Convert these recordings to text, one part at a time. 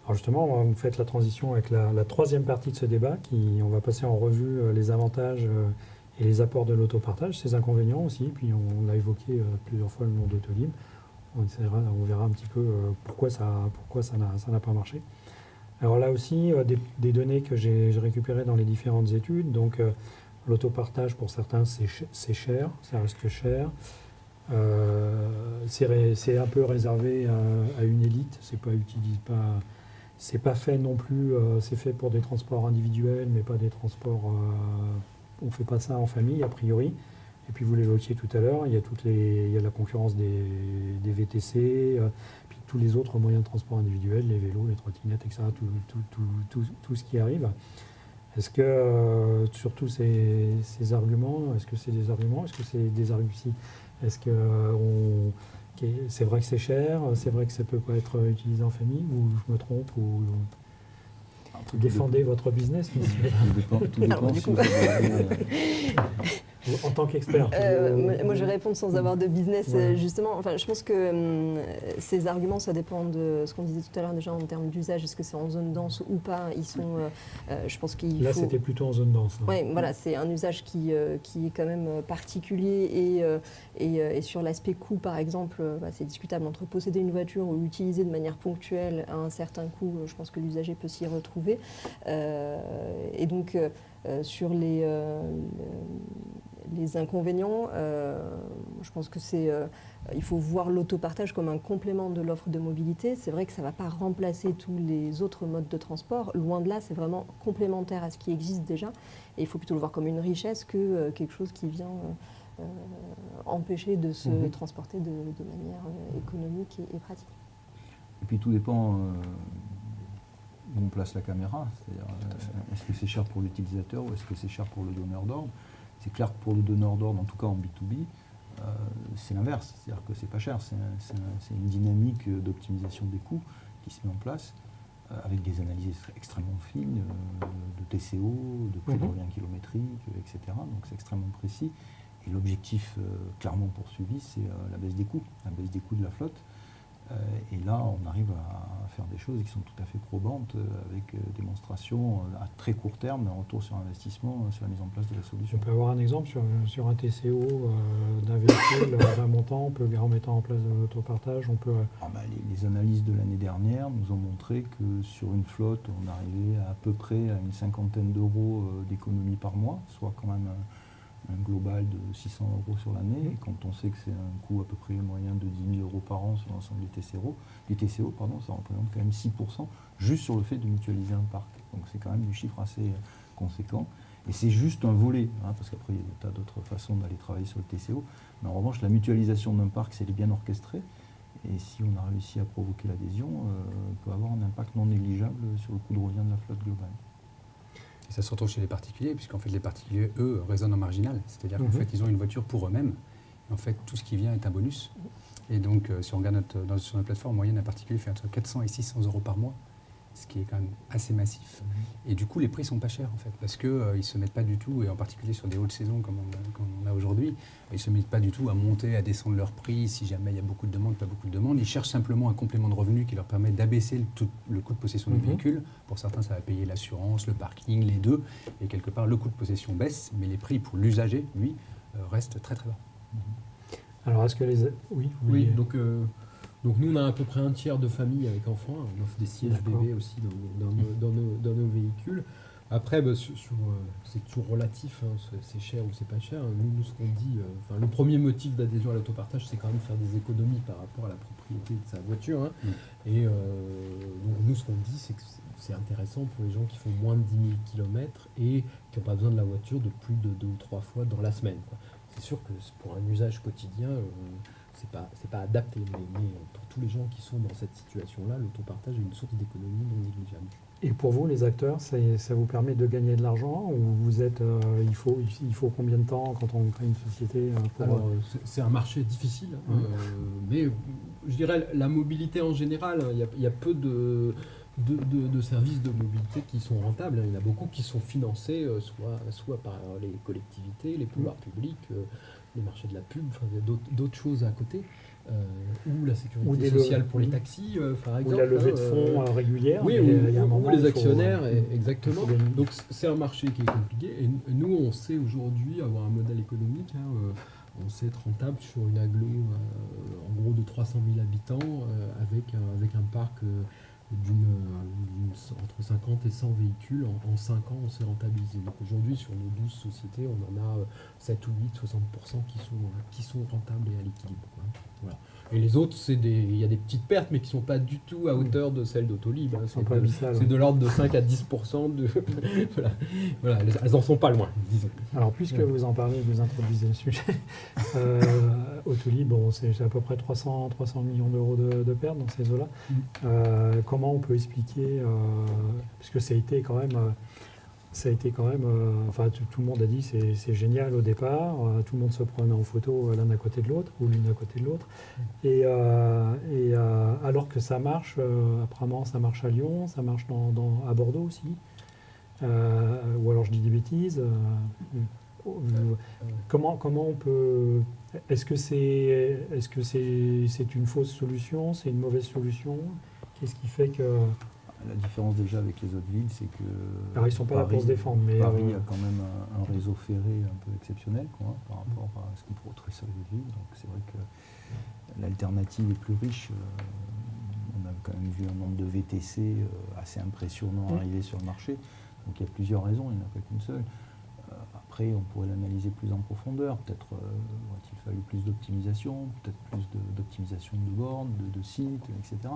Alors justement, vous faites la transition avec la troisième partie de ce débat, on va passer en revue les avantages et les apports de l'autopartage, ses inconvénients aussi, puis on a évoqué plusieurs fois le nom d'Autolib. On verra un petit peu pourquoi ça n'a pas marché. Alors là aussi, des données que j'ai récupérées dans les différentes études, donc l'autopartage pour certains c'est cher, ça reste cher. C'est un peu réservé à une élite, c'est pas fait non plus, c'est fait pour des transports individuels, mais pas des transports, on ne fait pas ça en famille a priori. Et puis vous l'évoquiez tout à l'heure, il y a la concurrence des VTC, puis tous les autres moyens de transport individuels, les vélos, les trottinettes, etc., tout ce qui arrive. Est-ce que, sur tous ces arguments, est-ce que c'est des arguments, est-ce que c'est des arguments, est-ce que c'est vrai que c'est cher, c'est vrai que ça ne peut pas être utilisé en famille, ou je me trompe, ou défendez votre business, monsieur. Tout dépend si vous avez... En tant qu'expert. Moi, je réponds sans avoir de business, voilà. Justement. Enfin, je pense que ces arguments, ça dépend de ce qu'on disait tout à l'heure déjà en termes d'usage. Est-ce que c'est en zone dense ou pas? Ils sont, je pense qu'il Là, c'était plutôt en zone dense. Hein. Oui, voilà, c'est un usage qui est quand même particulier et sur l'aspect coût, par exemple, c'est discutable entre posséder une voiture ou l'utiliser de manière ponctuelle à un certain coût. Je pense que l'usager peut s'y retrouver. Et donc, sur les inconvénients, je pense que il faut voir l'autopartage comme un complément de l'offre de mobilité. C'est vrai que ça ne va pas remplacer tous les autres modes de transport. Loin de là, c'est vraiment complémentaire à ce qui existe déjà. Et il faut plutôt le voir comme une richesse que quelque chose qui vient empêcher de se transporter de manière économique et pratique. Et puis tout dépend où on place la caméra. C'est-à-dire, est-ce que c'est cher pour l'utilisateur ou est-ce que c'est cher pour le donneur d'ordre? C'est clair que pour le donneur d'ordre, en tout cas en B2B, c'est l'inverse. C'est-à-dire que c'est pas cher. C'est une dynamique d'optimisation des coûts qui se met en place avec des analyses extrêmement fines de TCO, de prix de revient kilométrique, etc. Donc c'est extrêmement précis. Et l'objectif clairement poursuivi, c'est la baisse des coûts de la flotte. Et là, on arrive à faire des choses qui sont tout à fait probantes avec démonstration à très court terme, un retour sur investissement, sur la mise en place de la solution. On peut avoir un exemple sur un TCO d'un véhicule d'un montant, en mettant en place de l'autopartage, on peut... Les analyses de l'année dernière nous ont montré que sur une flotte, on arrivait à peu près à une cinquantaine d'euros d'économie par mois, soit quand même un global de 600 euros sur l'année, et quand on sait que c'est un coût à peu près moyen de 10 000 euros par an sur l'ensemble des TCO, ça représente quand même 6% juste sur le fait de mutualiser un parc. Donc c'est quand même du chiffre assez conséquent. Et c'est juste un volet, parce qu'après il y a des tas d'autres façons d'aller travailler sur le TCO. Mais en revanche, la mutualisation d'un parc, c'est bien orchestré. Et si on a réussi à provoquer l'adhésion, peut avoir un impact non négligeable sur le coût de revient de la flotte globale. Et ça se retrouve chez les particuliers, puisqu'en fait les particuliers, eux, raisonnent en marginal. C'est-à-dire qu'en fait, ils ont une voiture pour eux-mêmes. Et en fait, tout ce qui vient est un bonus. Et donc, si on regarde sur notre plateforme, en moyenne, un particulier fait entre 400 et 600 euros par mois, ce qui est quand même assez massif. Et du coup, les prix ne sont pas chers, en fait, parce qu'ils ne se mettent pas du tout, et en particulier sur des hautes saisons comme on a aujourd'hui, ils ne se mettent pas du tout à monter, à descendre leur prix si jamais il y a beaucoup de demandes, pas beaucoup de demandes. Ils cherchent simplement un complément de revenu qui leur permet d'abaisser le coût de possession du véhicule. Pour certains, ça va payer l'assurance, le parking, les deux. Et quelque part, le coût de possession baisse, mais les prix pour l'usager, lui, restent très très bas. Alors, est-ce que les... Oui, donc nous, on a à peu près un tiers de familles avec enfants. On offre des sièges bébés aussi dans nos véhicules. Après, c'est toujours relatif, c'est cher ou c'est pas cher. Nous ce qu'on dit, le premier motif d'adhésion à l'autopartage, c'est quand même faire des économies par rapport à la propriété de sa voiture. Et donc nous, ce qu'on dit, c'est que c'est intéressant pour les gens qui font moins de 10 000 km et qui n'ont pas besoin de la voiture de plus de 2 ou 3 fois dans la semaine, quoi. C'est sûr que pour un usage quotidien, c'est pas adapté, mais pour tous les gens qui sont dans cette situation-là, l'autopartage est une source d'économie non négligeable. Et pour vous, les acteurs, ça vous permet de gagner de l'argent ou vous êtes, il faut combien de temps quand on crée une société Alors, c'est un marché difficile, mais je dirais la mobilité en général, il y a peu de services de mobilité qui sont rentables. Il y en a beaucoup qui sont financés soit par les collectivités, les pouvoirs publics, les marchés de la pub, enfin, il y a d'autres choses à côté. Ou la Ou sécurité des sociale pour les taxis, par exemple. Ou la levée de fonds régulière. Oui, mais ou, il y a un moment, ou les il faut, actionnaires, il exactement. faut gagner. Donc c'est un marché qui est compliqué. Et nous, on sait aujourd'hui avoir un modèle économique. On sait être rentable sur une agglo en gros de 300 000 habitants avec un parc entre 50 et 100 véhicules. En 5 ans, on s'est rentabilisé. Donc aujourd'hui, sur nos 12 sociétés, on en a 7 ou 8, 60% qui sont rentables et à l'équilibre. Voilà. Et les autres, il y a des petites pertes, mais qui ne sont pas du tout à hauteur de celles d'Autolib. C'est de l'ordre de 5 à 10%. Voilà, elles n'en sont pas loin, disons. Alors, puisque vous en parlez, vous introduisez le sujet, Autolib, bon, c'est à peu près 300 millions d'euros de pertes dans ces eaux-là. Comment on peut expliquer, puisque ça a été quand même, enfin tout le monde a dit c'est génial au départ, tout le monde se prenait en photo l'un à côté de l'autre, ou l'une à côté de l'autre, et alors que ça marche, apparemment ça marche à Lyon, ça marche à Bordeaux aussi, ou alors je dis des bêtises. Comment on peut... Est-ce que c'est une fausse solution, c'est une mauvaise solution? Qu'est-ce qui fait que... La différence déjà avec les autres villes, c'est que Alors ils ne sont pas là pour se défendre, mais... Paris a quand même un réseau ferré un peu exceptionnel par rapport à ce qu'on peut retrouver sur les autres villes. Donc c'est vrai que l'alternative est plus riche. On a quand même vu un nombre de VTC assez impressionnant arriver sur le marché. Donc il y a plusieurs raisons, il n'y en a pas qu'une seule. Après, on pourrait l'analyser plus en profondeur. Peut-être aurait-il fallu plus d'optimisation, peut-être plus d'optimisation de bornes, de sites, etc.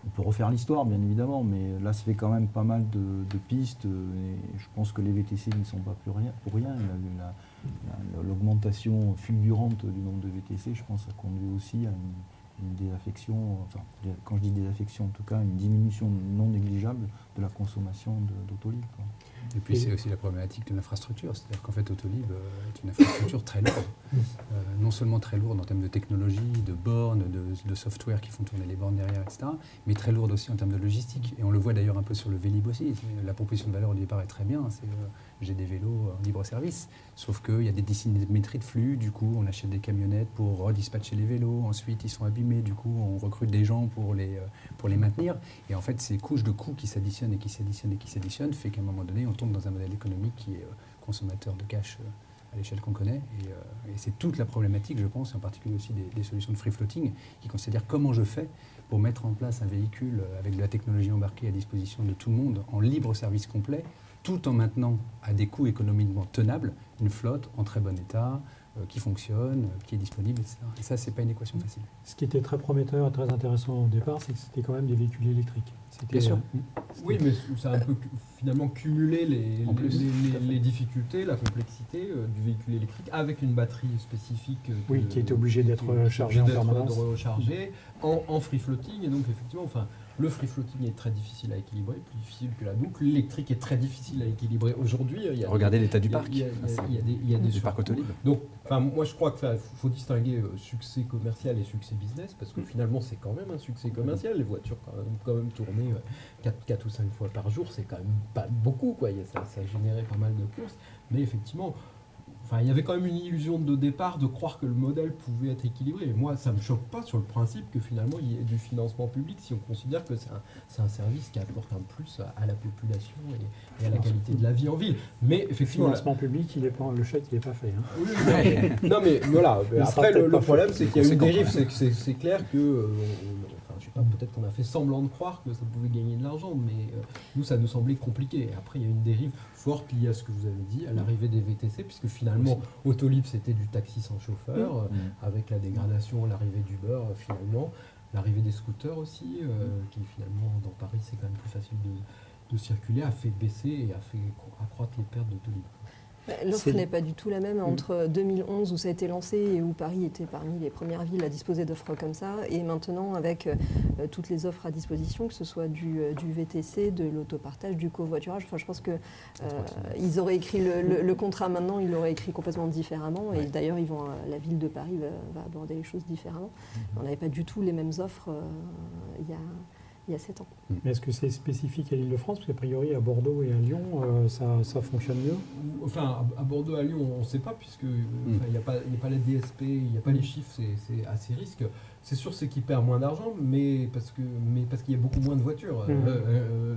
On peut refaire l'histoire, bien évidemment, mais là, ça fait quand même pas mal de pistes. Et je pense que les VTC ne sont pas pour rien. Il y a eu l'augmentation fulgurante du nombre de VTC, je pense que ça conduit aussi à une désaffection, enfin, quand je dis désaffection, en tout cas, une diminution non négligeable de la consommation d'Autolib. Et puis c'est aussi la problématique de l'infrastructure, c'est-à-dire qu'en fait Autolib est une infrastructure très lourde, non seulement très lourde en termes de technologie, de bornes, de software qui font tourner les bornes derrière, etc., mais très lourde aussi en termes de logistique. Et on le voit d'ailleurs un peu sur le Vélib aussi. La proposition de valeur au départ est très bien, c'est j'ai des vélos en libre service, sauf qu'il y a des décimétries de flux, du coup on achète des camionnettes pour redispatcher les vélos, ensuite ils sont abîmés, du coup on recrute des gens pour les maintenir, et en fait ces couches de coûts qui s'additionnent et qui s'additionnent et qui s'additionnent fait qu'à un moment donné on tombe dans un modèle économique qui est consommateur de cash à l'échelle qu'on connaît, et c'est toute la problématique, je pense, en particulier aussi des solutions de free floating, qui considèrent comment je fais pour mettre en place un véhicule avec de la technologie embarquée à disposition de tout le monde en libre service complet, tout en maintenant à des coûts économiquement tenables une flotte en très bon état, qui fonctionne, qui est disponible, etc. Et ça, c'est pas une équation facile. Ce qui était très prometteur et très intéressant au départ, c'est que c'était quand même des véhicules électriques. Bien sûr. Oui, mais ça a un peu finalement cumulé les difficultés, la complexité du véhicule électrique avec une batterie spécifique. Qui était obligée d'être chargée en permanence. Rechargée en free floating, et donc effectivement, le free floating est très difficile à équilibrer, plus difficile que la boucle. L'électrique est très difficile à équilibrer aujourd'hui. Regardez l'état du parc. Il y a des du parc Autolib. Donc, moi je crois qu'il faut distinguer succès commercial et succès business, parce que finalement c'est quand même un succès commercial. Les voitures quand même tournées 4 ou 5 fois par jour, c'est quand même pas beaucoup, quoi. Ça générait pas mal de courses, mais effectivement, il y avait quand même une illusion de départ de croire que le modèle pouvait être équilibré. Et moi, ça ne me choque pas sur le principe que finalement il y ait du financement public si on considère que c'est un service qui apporte un plus à la population et à la qualité de la vie en ville. Mais effectivement, le financement public, le chèque, il n'est pas fait. Hein. Oui, non, mais voilà. Après, le problème, c'est qu'il y a une dérive. C'est clair que... je sais pas, peut-être qu'on a fait semblant de croire que ça pouvait gagner de l'argent, mais nous, ça nous semblait compliqué. Et après, il y a une dérive forte liée à ce que vous avez dit, à l'arrivée des VTC, puisque finalement, Autolib, c'était du taxi sans chauffeur, avec la dégradation, l'arrivée d'Uber, finalement, l'arrivée des scooters aussi, qui finalement, dans Paris, c'est quand même plus facile de circuler, a fait baisser et a fait accroître les pertes d'Autolib. L'offre n'est pas du tout la même entre 2011 où ça a été lancé et où Paris était parmi les premières villes à disposer d'offres comme ça, et maintenant avec toutes les offres à disposition, que ce soit du VTC, de l'autopartage, du covoiturage. Enfin, je pense que ils auraient écrit le contrat maintenant, ils l'auraient écrit complètement différemment. Et d'ailleurs, la ville de Paris va aborder les choses différemment. On n'avait pas du tout les mêmes offres il il y a 7 ans. Mais est-ce que c'est spécifique à l'Île-de-France? Parce qu'a priori, à Bordeaux et à Lyon, ça fonctionne mieux. Enfin, à Bordeaux, à Lyon, on ne sait pas, puisque il n'y a pas la DSP, il n'y a pas les chiffres, c'est assez risque. C'est sûr, c'est qu'ils perdent moins d'argent, mais parce qu'il y a beaucoup moins de voitures.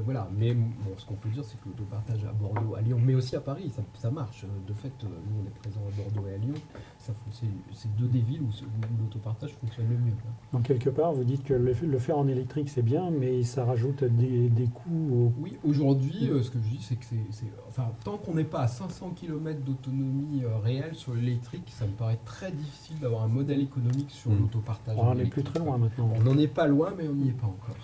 Voilà. Mais bon, ce qu'on peut dire, c'est que l'autopartage à Bordeaux, à Lyon, mais aussi à Paris, ça marche. De fait, nous, on est présents à Bordeaux et à Lyon. C'est deux des villes où l'autopartage fonctionne le mieux. Donc, quelque part, vous dites que le faire en électrique, c'est bien, mais ça rajoute des coûts. Oui, aujourd'hui, ce que je dis, c'est que enfin, tant qu'on n'est pas à 500 km d'autonomie réelle sur l'électrique, ça me paraît très difficile d'avoir un modèle économique sur l'autopartage. On n'est plus très loin maintenant. On n'en est pas loin, mais on n'y est pas encore.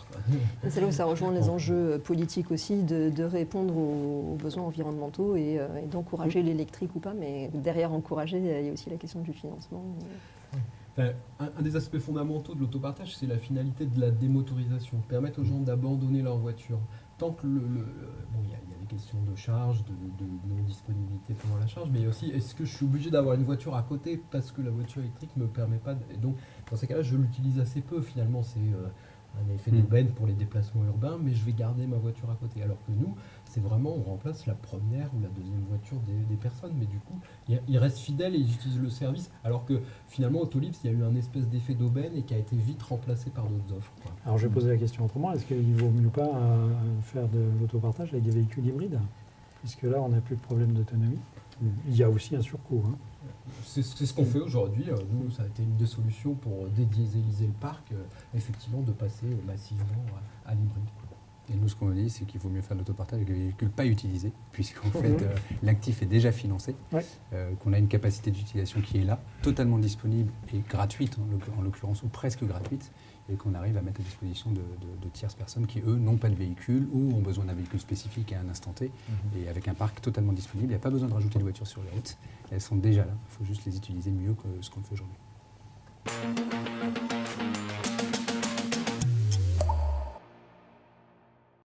C'est là où ça rejoint les enjeux politiques aussi, de répondre aux besoins environnementaux et d'encourager l'électrique ou pas, mais derrière encourager, il y a aussi la question du financement. Enfin, un des aspects fondamentaux de l'autopartage, c'est la finalité de la démotorisation, permettre aux gens d'abandonner leur voiture. Tant que bon, il y a les questions de charge, de non-disponibilité pendant la charge, mais il y a aussi, est-ce que je suis obligé d'avoir une voiture à côté parce que la voiture électrique ne me permet pas et donc, dans ces cas-là, je l'utilise assez peu. Finalement, c'est un effet d'aubaine pour les déplacements urbains, mais je vais garder ma voiture à côté. Alors que nous, c'est vraiment, on remplace la première ou la deuxième voiture des personnes, mais du coup, ils restent fidèles et ils utilisent le service, alors que finalement, Autolibs, il y a eu un espèce d'effet d'aubaine et qui a été vite remplacé par d'autres offres, quoi. Alors, je vais poser la question autrement. Est-ce qu'il vaut mieux pas faire de l'autopartage avec des véhicules hybrides? Puisque là, on n'a plus de problème d'autonomie. Il y a aussi un surcoût. C'est ce qu'on fait aujourd'hui. Nous, ça a été une des solutions pour dédiéseliser le parc, effectivement, de passer massivement à l'hybride. Et nous, ce qu'on dit, c'est qu'il vaut mieux faire de l'autopartage avec des véhicules pas utilisés, puisqu'en fait, l'actif est déjà financé, qu'on a une capacité d'utilisation qui est là, totalement disponible et gratuite, en l'occurrence, ou presque gratuite, et qu'on arrive à mettre à disposition de tierces personnes qui, eux, n'ont pas de véhicule ou ont besoin d'un véhicule spécifique à un instant T, et avec un parc totalement disponible. Il n'y a pas besoin de rajouter de voitures sur les routes. Elles sont déjà là. Il faut juste les utiliser mieux que ce qu'on fait aujourd'hui.